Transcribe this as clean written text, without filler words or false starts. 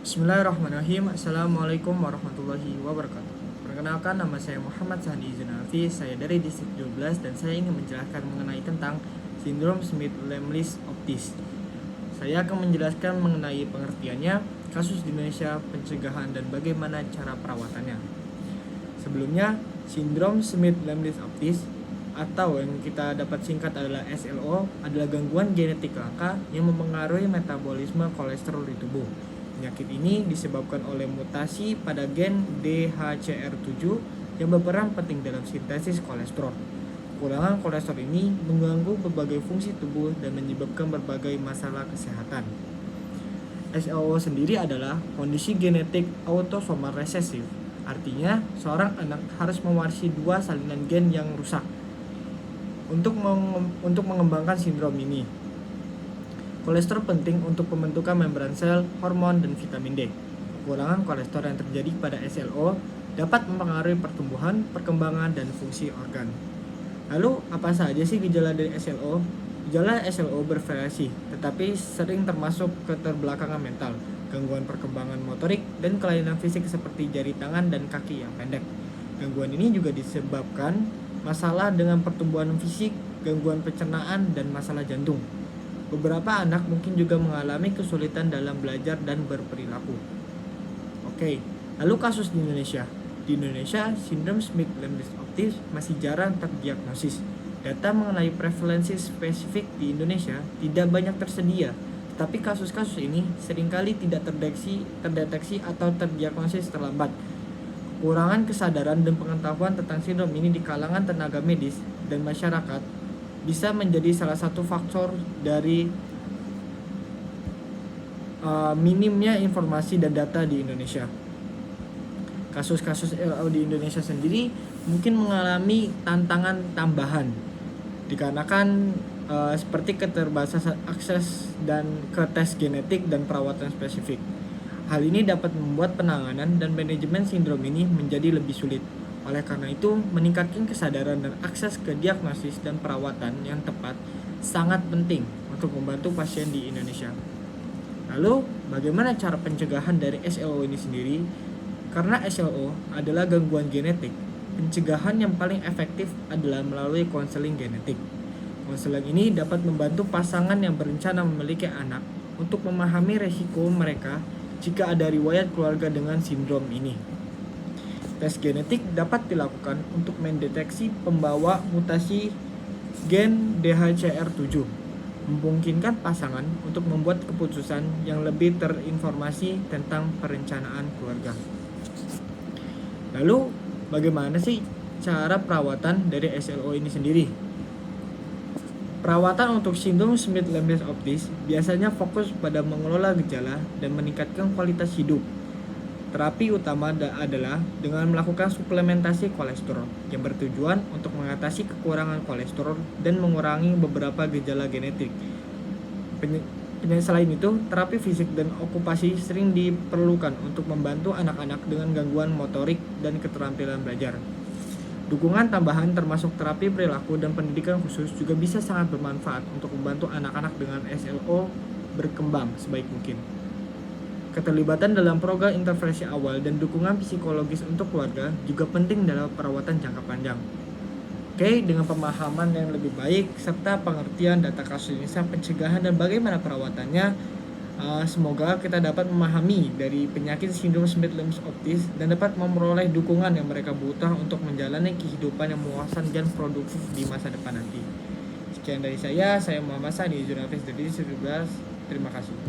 Bismillahirrahmanirrahim. Assalamualaikum warahmatullahi wabarakatuh. Perkenalkan, nama saya Muhammad Sahdi Zunafi. Saya dari Distrik 12 dan saya ingin menjelaskan mengenai tentang sindrom Smith-Lemlis Optis. Saya akan menjelaskan mengenai pengertiannya, kasus di Indonesia, pencegahan, dan bagaimana cara perawatannya. Sebelumnya, sindrom Smith-Lemlis Optis atau yang kita dapat singkat adalah SLO adalah gangguan genetik langka yang mempengaruhi metabolisme kolesterol di tubuh. Penyakit ini disebabkan oleh mutasi pada gen DHCR7 yang berperan penting dalam sintesis kolesterol. Kekurangan kolesterol ini mengganggu berbagai fungsi tubuh dan menyebabkan berbagai masalah kesehatan. SLO sendiri adalah kondisi genetik autosomal resesif. Artinya, seorang anak harus mewarisi dua salinan gen yang rusak untuk mengembangkan sindrom ini. Kolesterol penting untuk pembentukan membran sel, hormon, dan vitamin D. Kekurangan kolesterol yang terjadi pada SLO dapat mempengaruhi pertumbuhan, perkembangan, dan fungsi organ. Lalu, apa saja sih gejala dari SLO? Gejala SLO bervariasi, tetapi sering termasuk keterbelakangan mental, gangguan perkembangan motorik, dan kelainan fisik seperti jari tangan dan kaki yang pendek. Gangguan ini juga disebabkan masalah dengan pertumbuhan fisik, gangguan pencernaan, dan masalah jantung. Beberapa anak mungkin juga mengalami kesulitan dalam belajar dan berperilaku. Oke, lalu kasus di Indonesia. Di Indonesia, sindrom Smith-Lemlis Optis masih jarang terdiagnosis. Data mengenai prevalensi spesifik di Indonesia tidak banyak tersedia, tetapi kasus-kasus ini seringkali tidak terdeteksi atau terdiagnosis terlambat. Kekurangan kesadaran dan pengetahuan tentang sindrom ini di kalangan tenaga medis dan masyarakat bisa menjadi salah satu faktor dari minimnya informasi dan data di Indonesia. Kasus-kasus SLO di Indonesia sendiri mungkin mengalami tantangan tambahan dikarenakan seperti keterbatasan akses dan ke tes genetik dan perawatan spesifik. Hal ini dapat membuat penanganan dan manajemen sindrom ini menjadi lebih sulit. Oleh karena itu, meningkatkan kesadaran dan akses ke diagnosis dan perawatan yang tepat sangat penting untuk membantu pasien di Indonesia. Lalu, bagaimana cara pencegahan dari SLO ini sendiri? Karena SLO adalah gangguan genetik, pencegahan yang paling efektif adalah melalui konseling genetik. Konseling ini dapat membantu pasangan yang berencana memiliki anak untuk memahami resiko mereka jika ada riwayat keluarga dengan sindrom ini. Tes genetik dapat dilakukan untuk mendeteksi pembawa mutasi gen DHCR7, memungkinkan pasangan untuk membuat keputusan yang lebih terinformasi tentang perencanaan keluarga. Lalu, bagaimana sih cara perawatan dari SLO ini sendiri? Perawatan untuk sindrom Smith-Lemlis Optis biasanya fokus pada mengelola gejala dan meningkatkan kualitas hidup. Terapi utama adalah dengan melakukan suplementasi kolesterol yang bertujuan untuk mengatasi kekurangan kolesterol dan mengurangi beberapa gejala genetik. Selain itu, terapi fisik dan okupasi sering diperlukan untuk membantu anak-anak dengan gangguan motorik dan keterampilan belajar. Dukungan tambahan termasuk terapi perilaku dan pendidikan khusus juga bisa sangat bermanfaat untuk membantu anak-anak dengan SLO berkembang sebaik mungkin. Keterlibatan dalam program intervensi awal dan dukungan psikologis untuk keluarga juga penting dalam perawatan jangka panjang. Oke, dengan pemahaman yang lebih baik serta pengertian data kasus ini sampai pencegahan dan bagaimana perawatannya, semoga kita dapat memahami dari penyakit sindrom Smith-Lemlis Optis dan dapat memperoleh dukungan yang mereka butuh untuk menjalani kehidupan yang memuaskan dan produktif di masa depan nanti. Sekian dari saya Muhammad Sani, jurnalis dari 11. Terima kasih.